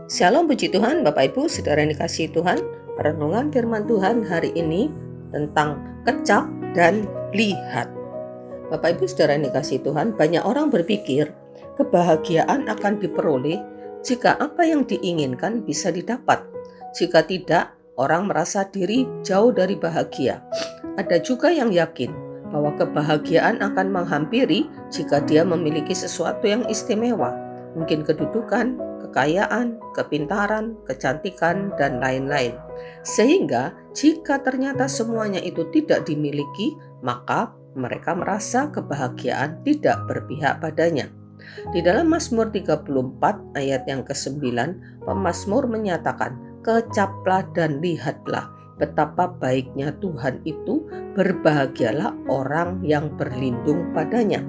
Shalom, puji Tuhan, Bapak Ibu, saudara yang dikasihi Tuhan. Renungan firman Tuhan hari ini tentang kecap dan lihat. Bapak Ibu, saudara yang dikasihi Tuhan, banyak orang berpikir kebahagiaan akan diperoleh jika apa yang diinginkan bisa didapat. Jika tidak, orang merasa diri jauh dari bahagia. Ada juga yang yakin bahwa kebahagiaan akan menghampiri jika dia memiliki sesuatu yang istimewa. Mungkin kedudukan, kekayaan, kepintaran, kecantikan, dan lain-lain. Sehingga jika ternyata semuanya itu tidak dimiliki, maka mereka merasa kebahagiaan tidak berpihak padanya. Di dalam Mazmur 34 ayat yang ke-9, pemazmur menyatakan, "Kecaplah dan lihatlah betapa baiknya Tuhan itu, berbahagialah orang yang berlindung padanya."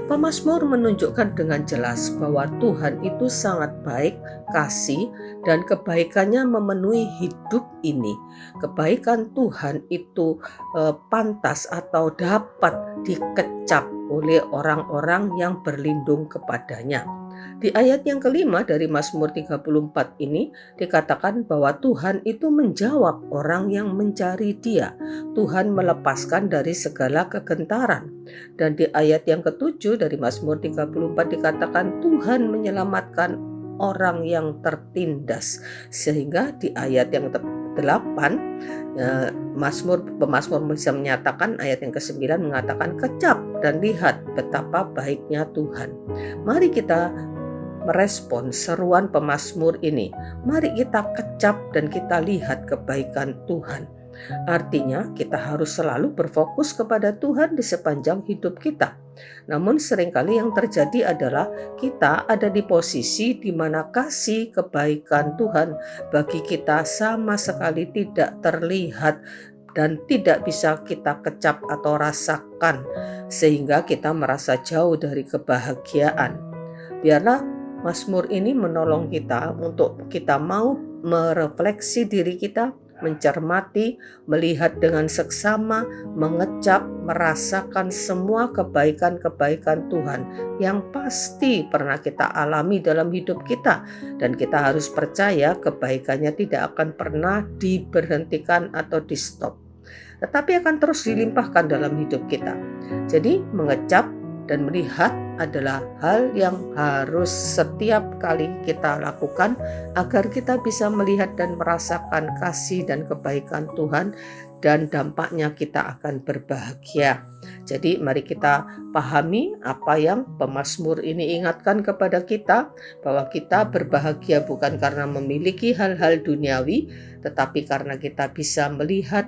Pemazmur menunjukkan dengan jelas bahwa Tuhan itu sangat baik, kasih, dan kebaikannya memenuhi hidup ini. Kebaikan Tuhan itu pantas atau dapat dikecap oleh orang-orang yang berlindung kepadanya. Di ayat yang kelima dari Mazmur 34 ini dikatakan bahwa Tuhan itu menjawab orang yang mencari Dia. Tuhan melepaskan dari segala kegentaran. Dan di ayat yang ketujuh dari Mazmur 34 dikatakan Tuhan menyelamatkan orang yang tertindas. Sehingga di ayat yang 8 pemazmur bisa menyatakan, ayat yang ke-9 mengatakan, "Kecap dan lihat betapa baiknya Tuhan." Mari kita merespon seruan pemazmur ini. Mari kita kecap dan kita lihat kebaikan Tuhan. Artinya kita harus selalu berfokus kepada Tuhan di sepanjang hidup kita. Namun seringkali yang terjadi adalah kita ada di posisi di mana kasih kebaikan Tuhan bagi kita sama sekali tidak terlihat dan tidak bisa kita kecap atau rasakan, sehingga kita merasa jauh dari kebahagiaan. Biarlah Mazmur ini menolong kita untuk kita mau merefleksi diri kita, mencermati, melihat dengan seksama, mengecap, merasakan semua kebaikan-kebaikan Tuhan yang pasti pernah kita alami dalam hidup kita. Dan kita harus percaya kebaikannya tidak akan pernah diberhentikan atau di-stop, tetapi akan terus dilimpahkan dalam hidup kita. Jadi mengecap dan melihat adalah hal yang harus setiap kali kita lakukan agar kita bisa melihat dan merasakan kasih dan kebaikan Tuhan, dan dampaknya kita akan berbahagia. Jadi mari kita pahami apa yang pemazmur ini ingatkan kepada kita, bahwa kita berbahagia bukan karena memiliki hal-hal duniawi, tetapi karena kita bisa melihat,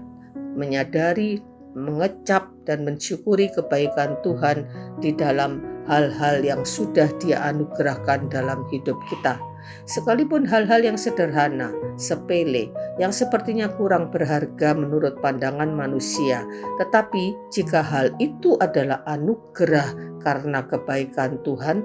menyadari, mengecap dan mensyukuri kebaikan Tuhan di dalam hal-hal yang sudah Dia anugerahkan dalam hidup kita. Sekalipun hal-hal yang sederhana, sepele, yang sepertinya kurang berharga menurut pandangan manusia, tetapi jika hal itu adalah anugerah karena kebaikan Tuhan,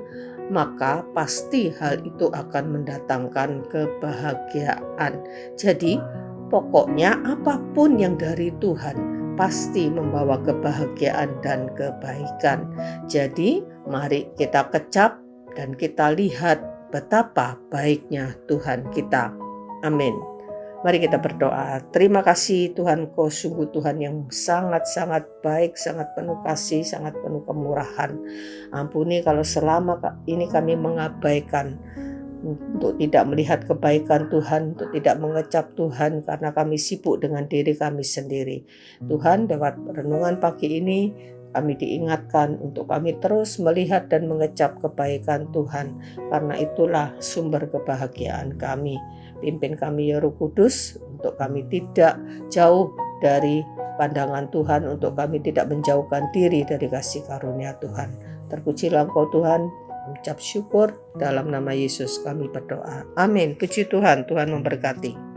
maka pasti hal itu akan mendatangkan kebahagiaan. Jadi pokoknya apapun yang dari Tuhan pasti membawa kebahagiaan dan kebaikan. Jadi mari kita kecap dan kita lihat betapa baiknya Tuhan kita. Amin. Mari kita berdoa. Terima kasih Tuhan, Kau sungguh Tuhan yang sangat-sangat baik, sangat penuh kasih, sangat penuh kemurahan. Ampuni kalau selama ini kami mengabaikan untuk tidak melihat kebaikan Tuhan, untuk tidak mengecap Tuhan karena kami sibuk dengan diri kami sendiri. Tuhan, lewat renungan pagi ini kami diingatkan untuk kami terus melihat dan mengecap kebaikan Tuhan, karena itulah sumber kebahagiaan kami. Pimpin kami ya Roh Kudus, untuk kami tidak jauh dari pandangan Tuhan, untuk kami tidak menjauhkan diri dari kasih karunia Tuhan. Terpujilah Engkau Tuhan. Ucap syukur dalam nama Yesus kami berdoa. Amin. Puji Tuhan, Tuhan memberkati.